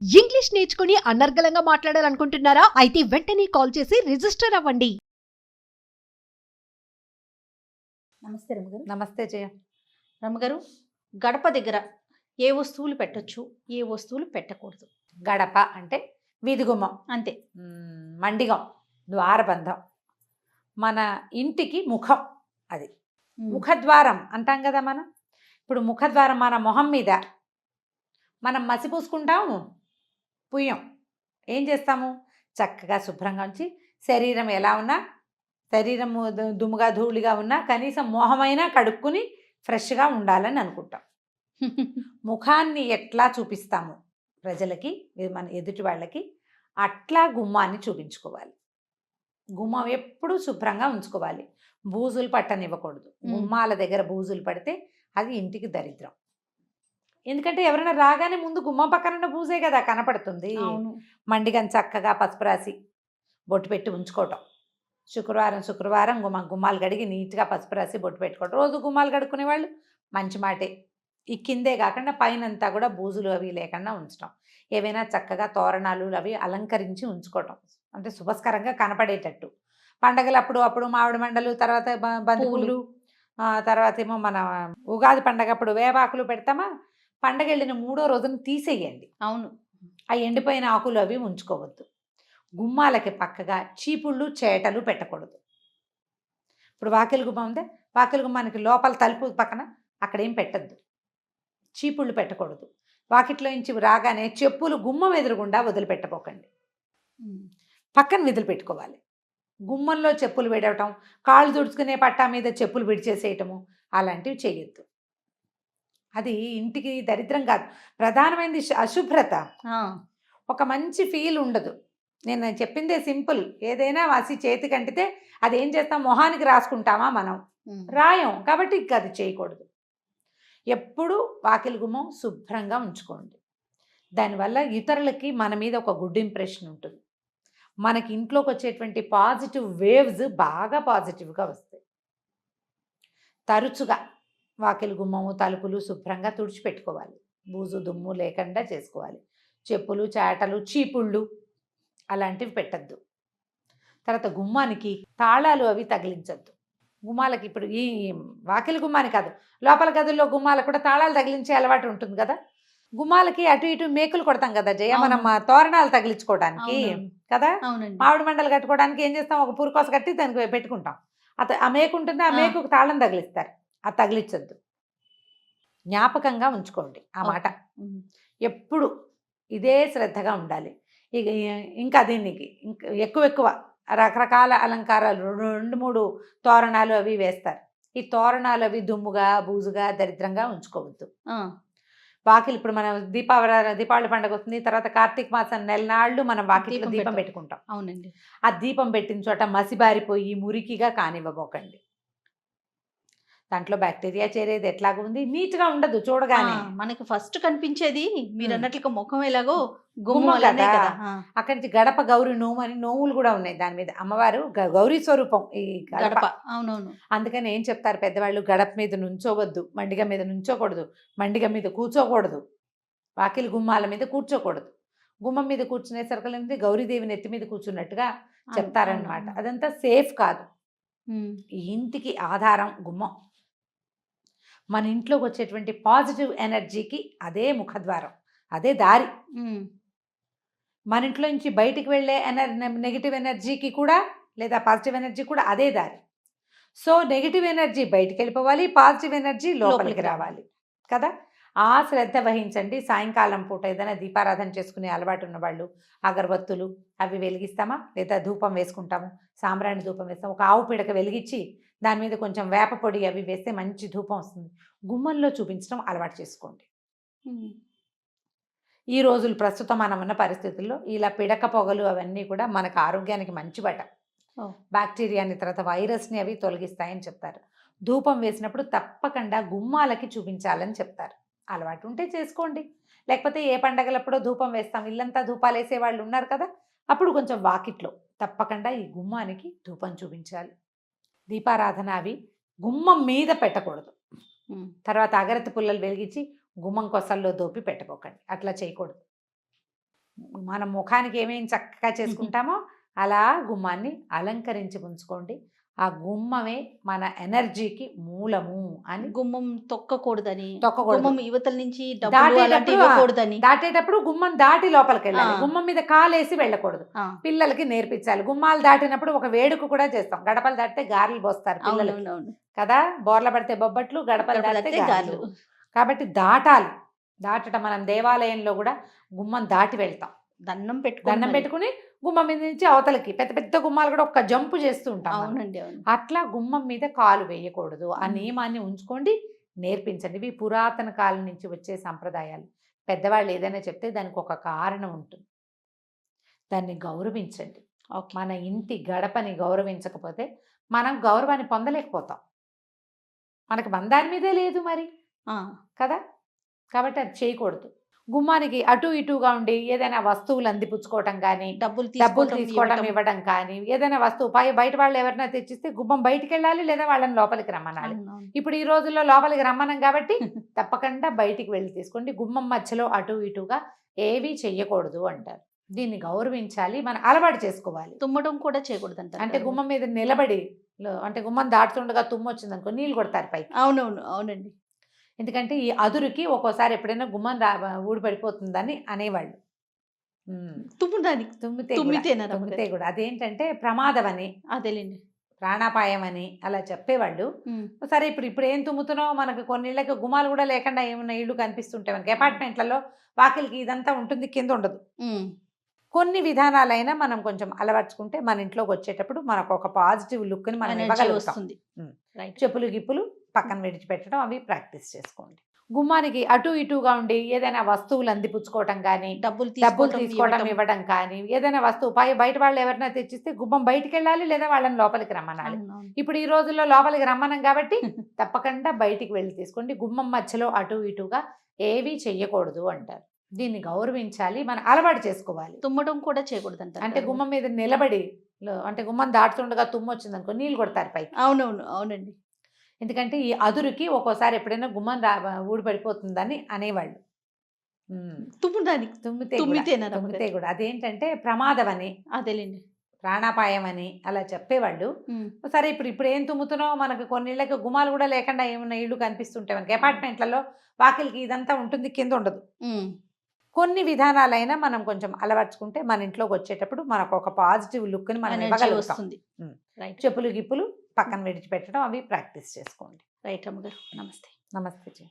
English నేర్చుకుని అనర్గళంగా మాట్లాడాలనుకుంటున్నారా? అయితే వెంటనే కాల్ చేసి రిజిస్టర్ అవ్వండి. నమస్తే రమ్మగారు. నమస్తే జయ. రమ్మగారు, గడప దగ్గర ఏ వస్తువులు పెట్టొచ్చు, ఏ వస్తువులు పెట్టకూడదు? గడప అంటే వీధి గుమ్మం, అంతే. మండిగం, ద్వారబంధం, మన ఇంటికి ముఖం. అది ముఖద్వారం అంటాం కదా మనం. ఇప్పుడు ముఖద్వారం మన మొహం మీద మనం మసి పూసుకుంటాము, పుయ్యం. ఏం చేస్తాము? చక్కగా శుభ్రంగా ఉంచి శరీరం ఎలా ఉన్నా, శరీరం దుమ్ముగా ధూళిగా ఉన్నా కనీసం మొహమైనా కడుక్కుని ఫ్రెష్గా ఉండాలని అనుకుంటాం. ముఖాన్ని ఎట్లా చూపిస్తాము ప్రజలకి, మన ఎదుటి వాళ్ళకి, అట్లా గుమ్మాన్ని చూపించుకోవాలి. గుమ్మం ఎప్పుడూ శుభ్రంగా ఉంచుకోవాలి. బూజులు పట్టనివ్వకూడదు. గుమ్మాల దగ్గర బూజులు పడితే అది ఇంటికి దరిద్రం. ఎందుకంటే ఎవరైనా రాగానే ముందు గుమ్మం పక్కన ఉన్న బూజే కదా కనపడుతుంది. మండిగం చక్కగా పసుపు రాసి బొట్టు పెట్టి ఉంచుకోవటం. శుక్రవారం గుమ్మాలు కడిగి నీట్గా పసుపు రాసి బొట్టు పెట్టుకోవటం. రోజు గుమ్మాలు కడుక్కునే వాళ్ళు మంచి మాటే. ఈ కిందే కాకుండా పైనంతా కూడా బూజులు అవి లేకుండా ఉంచడం. ఏవైనా చక్కగా తోరణాలు అవి అలంకరించి ఉంచుకోవటం, అంటే శుభస్కరంగా కనపడేటట్టు. పండగలప్పుడు అప్పుడు మామిడి మండలు, తర్వాత బంతిపూలు, తర్వాత ఏమో మన ఉగాది పండగప్పుడు వేపాకులు పెడతామా. పండగ వెళ్ళిన 3వ రోజున తీసేయండి. అవును. ఆ ఎండిపోయిన ఆకులు అవి ఉంచుకోవద్దు. గుమ్మాలకి పక్కగా చీపుళ్ళు చేటలు పెట్టకూడదు. ఇప్పుడు వాకిలి గుమ్మం ఉందే, వాకిలి గుమ్మానికి లోపల తలుపు పక్కన అక్కడేం పెట్టద్దు. చీపుళ్ళు పెట్టకూడదు. వాకిట్లో నుంచి రాగానే చెప్పులు గుమ్మం ఎదురుగుండా వదిలిపెట్టపోకండి, పక్కన వదిలిపెట్టుకోవాలి. గుమ్మంలో చెప్పులు విడవటం, కాళ్ళు తుడుచుకునే పట్టా మీద చెప్పులు విడిచేసేయటము అలాంటివి చేయొద్దు. అది ఇంటికి దరిద్రం కాదు, ప్రధానమైనది అశుభ్రత. ఒక మంచి ఫీల్ ఉండదు. నేను చెప్పిందే సింపుల్. ఏదైనా వాసి చేతికి అంటితే అదేం చేస్తాం, మొహానికి రాసుకుంటామా మనం? రాయం. కాబట్టి ఇంక అది చేయకూడదు. ఎప్పుడు వాకిలి గుమ్మం శుభ్రంగా ఉంచుకోండి. దానివల్ల ఇతరులకి మన మీద ఒక గుడ్ ఇంప్రెషన్ ఉంటుంది. మనకి ఇంట్లోకి వచ్చేటువంటి పాజిటివ్ వేవ్స్ బాగా పాజిటివ్గా వస్తాయి. తరచుగా వాకిలి గుమ్మము, తలుపులు శుభ్రంగా తుడిచిపెట్టుకోవాలి. బూజు దుమ్ము లేకుండా చేసుకోవాలి. చెప్పులు, చాటలు, చీపుళ్ళు అలాంటివి పెట్టద్దు. తర్వాత గుమ్మానికి తాళాలు అవి తగిలించద్దు. గుమ్మాలకి ఇప్పుడు ఈ వాకిలి గుమ్మాని కాదు, లోపల గదుల్లో గుమ్మాలకు కూడా తాళాలు తగిలించే అలవాటు ఉంటుంది కదా. గుమ్మాలకి అటు ఇటు మేకులు కొడతాం కదా జయ, మనం తోరణాలు తగిలించుకోవడానికి కదా. మామిడి మండలు కట్టుకోవడానికి ఏం చేస్తాం, ఒక పురుకోస కట్టి దానికి పెట్టుకుంటాం. ఆ మేకు ఉంటుంది, ఆ మేకుకు తాళం తగిలిస్తారు. అది తగిలించద్దు. జ్ఞాపకంగా ఉంచుకోండి ఆ మాట. ఎప్పుడు ఇదే శ్రద్ధగా ఉండాలి. ఇక ఇంకా దీనికి ఇంకా ఎక్కువ రకరకాల అలంకారాలు, 2-3 తోరణాలు అవి వేస్తారు. ఈ తోరణాలు అవి దుమ్ముగా బూజుగా దరిద్రంగా ఉంచుకోవద్దు. వాకిలి ఇప్పుడు మనం దీపావళి పండుగ వస్తుంది, తర్వాత కార్తీక మాసం నెలనాళ్ళు మనం వాకిలిలో దీపం పెట్టుకుంటాం. అవునండి. ఆ దీపం పెట్టిన చోట మసిబారిపోయి మురికిగా కానివ్వబోకండి. దాంట్లో బ్యాక్టీరియా చేరేది ఎట్లాగా ఉంది, నీట్గా ఉండదు చూడగానే. మనకి ఫస్ట్ కనిపించేది మీరు అన్నట్లుగా ముఖం ఎలాగో గుమ్మం కదా. అక్కడి నుంచి గడప గౌరి నోము అని నోములు కూడా ఉన్నాయి దాని మీద. అమ్మవారు గౌరీ స్వరూపం ఈ గడప. అవునవును. అందుకని ఏం చెప్తారు పెద్దవాళ్ళు, గడప మీద నుంచోవద్దు, మండిగ మీద నుంచోకూడదు, మండిగ మీద కూర్చోకూడదు, వాకిలి గుమ్మాల మీద కూర్చోకూడదు. గుమ్మం మీద కూర్చునే సరుకులు గౌరీదేవి నెత్తి మీద కూర్చున్నట్టుగా చెప్తారనమాట. అదంతా సేఫ్ కాదు. ఈ ఇంటికి ఆధారం గుమ్మం. మన ఇంట్లోకి వచ్చేటువంటి పాజిటివ్ ఎనర్జీకి అదే ముఖద్వారం, అదే దారి. మన ఇంట్లో నుంచి బయటికి వెళ్ళే నెగిటివ్ ఎనర్జీకి కూడా, లేదా పాజిటివ్ ఎనర్జీ కూడా అదే దారి. సో నెగిటివ్ ఎనర్జీ బయటికి వెళ్ళిపోవాలి, పాజిటివ్ ఎనర్జీ లోపలికి రావాలి కదా. ఆ శ్రద్ధ వహించండి. సాయంకాలం పూట ఏదైనా దీపారాధన చేసుకునే అలవాటు ఉన్నవాళ్ళు అగరబత్తులు అవి వెలిగిస్తామా, లేదా ధూపం వేసుకుంటాము, సాంబ్రాణి ధూపం వేస్తాం. ఒక ఆవు పిడక వెలిగించి దాని మీద కొంచెం వేప పొడి అవి వేస్తే మంచి ధూపం వస్తుంది. గుమ్మంలో చూపించడం అలవాటు చేసుకోండి. ఈ రోజులు ప్రస్తుతం మనం ఉన్న పరిస్థితుల్లో ఇలా పిడక పొగలు అవన్నీ కూడా మనకు ఆరోగ్యానికి మంచిబట. బ్యాక్టీరియాని, తర్వాత వైరస్ని అవి తొలగిస్తాయని చెప్తారు. ధూపం వేసినప్పుడు తప్పకుండా గుమ్మాలకి చూపించాలని చెప్తారు. అలవాటు ఉంటే చేసుకోండి, లేకపోతే ఏ పండగలప్పుడో ధూపం వేస్తాం, ఇల్లంతా ధూపాలు వేసే వాళ్ళు ఉన్నారు కదా, అప్పుడు కొంచెం వాకిట్లో తప్పకుండా ఈ గుమ్మానికి ధూపం చూపించాలి. దీపారాధన అవి గుమ్మం మీద పెట్టకూడదు. తర్వాత అగరత్తి పుల్లలు వెలిగించి గుమ్మం కొసల్లో దోపి పెట్టబోకండి, అట్లా చేయకూడదు. మన ముఖానికి ఏమేమి చక్కగా చేసుకుంటామో అలా గుమ్మాన్ని అలంకరించి ఉంచుకోండి. ఆ గుమ్మమే మన ఎనర్జీకి మూలము అని. గుమ్మం తొక్కకూడదని, తొక్కకూడదు. గుమ్మం యువతల నుంచి డబ్బులు దాటేటప్పుడు అలాంటివి ఇవ్వకూడదని. దాటేటప్పుడు గుమ్మం దాటి లోపలికి వెళ్ళాలి. ఆ. గుమ్మం మీద కాలేసి వెళ్ళకూడదు. ఆ, పిల్లలకి నేర్పించాలి. గుమ్మాలు దాటినప్పుడు ఒక వేడుక కూడా చేస్తాం. గడపలు దాటితే గారెలు పోస్తారు పిల్లలకి అవునవునవును. కదా. బోర్ల పడితే బొబ్బట్లు, గడపలు గడపలు దాటితే దాటితే గారెలు. గారెలు. కాబట్టి దాటాలి. దాటడం మనం దేవాలయంలో కూడా గుమ్మం దాటి వెళ్తాం. దండం దండం పెట్టుకుని గుమ్మం మీద నుంచి అవతలకి పెద్ద పెద్ద గుమ్మాలు కూడా ఒక్క జంపు చేస్తూ ఉంటాం మనం. అవునండి, అవును. అట్లా గుమ్మం మీద కాలు వేయకూడదు. ఆ మ్మ్. నియమాన్ని ఉంచుకోండి, నేర్పించండి. ఇవి పురాతన కాలం నుంచి వచ్చే సంప్రదాయాలు. పెద్దవాళ్ళు ఏదైనా చెప్తే దానికి ఒక కారణం ఉంటుంది. దాన్ని గౌరవించండి. ఓకే. మన ఇంటి గడపని గౌరవించకపోతే మనం గౌరవాన్ని పొందలేకపోతాం. మనకి బంధాని మీదే లేదు మరి ఆ, కదా. కాబట్టి అది చేయకూడదు. గుమ్మానికి అటు ఇటుగా ఉండి ఏదైనా వస్తువులు అందిపుచ్చుకోవటం కానీ, డబ్బులు డబ్బులు తీసుకోవటం, తీసుకోవడం ఇవ్వటం. ఇవ్వడం కానీ, ఏదైనా వస్తువు బయట వాళ్ళు ఎవరైనా తెచ్చిస్తే గుమ్మం బయటికి వెళ్ళాలి, లేదా వాళ్ళని లోపలికి రమ్మనాలి. అవునవును. ఇప్పుడు ఈ రోజుల్లో లోపలికి రమ్మనం కాబట్టి తప్పకుండా బయటికి వెళ్ళి తీసుకోండి. గుమ్మం మధ్యలో అటు ఇటుగా ఏవీ చెయ్యకూడదు అంటారు. దీన్ని గౌరవించాలి, మనం అలవాటు చేసుకోవాలి. తుమ్మడం కూడా చేయకూడదు అంటారు అంటే కదా. గుమ్మం మీద నిలబడి అంటే గుమ్మం దాటుతుండగా తుమ్ము వచ్చింది అనుకో, నీళ్ళు కొడతారు పైకి. అవునవును, అవునండి. ఎందుకంటే ఈ అదురుకి ఒక్కోసారి ఎప్పుడైనా గుమ్మం ఊడిపడిపోతుందని అనేవాళ్ళు. తుమ్మడానికి తుమ్మితేనా తుమ్మితే కూడా అదేంటంటే ప్రమాదం అని, అదేలేండి. ప్రాణాపాయం అని అలా చెప్పేవాళ్ళు. సరే ఇప్పుడు ఏం తుమ్ముతున్నావు, మనకు కొన్ని ఇళ్ళకి గుమ్మాలు కూడా లేకుండా ఏమన్నా ఇళ్ళు కనిపిస్తుంటాయి మనకి. అపార్ట్మెంట్లలో వాకిలికి ఇదంతా ఉంటుంది, కింద ఉండదు. కొన్ని విధానాలైనా మనం కొంచెం అలవర్చుకుంటే మన ఇంట్లోకి వచ్చేటప్పుడు మనకు ఒక పాజిటివ్ లుక్ని మనం ఎనర్జీ ఇవ్వగలుగుతాం. వస్తుంది. రైట్. చెప్పులు గిప్పులు పక్కన విడిచిపెట్టడం అవి ప్రాక్టీస్ చేసుకోండి. గుమ్మానికి అటు ఇటుగా ఉండి ఏదైనా వస్తువులు అందిపుచ్చుకోవటం కానీ, డబ్బులు డబ్బులు తీసుకోవటం, తీసుకోవడం ఇవ్వటం. ఇవ్వడం కానీ, ఏదైనా వస్తువు బయట వాళ్ళు ఎవరైనా తెచ్చిస్తే గుమ్మం బయటికి వెళ్ళాలి, లేదా వాళ్ళని లోపలికి రమ్మనాలి. అవునవును. ఇప్పుడు ఈ రోజుల్లో లోపలికి రమ్మనం కాబట్టి తప్పకుండా బయటికి వెళ్ళి తీసుకోండి. గుమ్మం మధ్యలో అటు ఇటుగా ఏవీ చెయ్యకూడదు అంటారు. దీన్ని గౌరవించాలి, మనం అలవాటు చేసుకోవాలి. తుమ్మడం కూడా చేయకూడదు అంటారు అంటే కదా. గుమ్మం మీద నిలబడి అంటే గుమ్మం దాటుతుండగా తుమ్ము వచ్చింది అనుకో, నీళ్ళు కొడతారు పైకి. అవునవును, అవునండి. ఎందుకంటే ఈ అదురుకి ఒక్కోసారి ఎప్పుడైనా గుమ్మం ఊడిపడిపోతుందని అనేవాళ్ళు. తుమ్మడానికి తుమ్మితే కూడా అదేంటంటే ప్రమాదం అని, అదేలేండి. ప్రాణాపాయం అని అలా చెప్పేవాళ్ళు. సరే ఇప్పుడు ఏం తుమ్ముతున్నావు, మనకు కొన్ని ఇళ్ళకి గుమ్మాలు కూడా లేకుండా ఏమన్నా ఇళ్ళు కనిపిస్తుంటాయి మనకి. అపార్ట్మెంట్లలో వాకిలికి ఇదంతా ఉంటుంది, కింద ఉండదు. కొన్ని విధానాలైనా మనం కొంచెం అలవర్చుకుంటే మన ఇంట్లోకి వచ్చేటప్పుడు మనకు ఒక పాజిటివ్ లుక్ని మనం ఎనర్జీ ఇవ్వగలుగుతాం. వస్తుంది. రైట్. చెప్పులు గిప్పులు పక్కన విడిచిపెట్టడం అవి ప్రాక్టీస్ చేసుకోండి. రైట్ అమ్మగారు, నమస్తే. నమస్తే.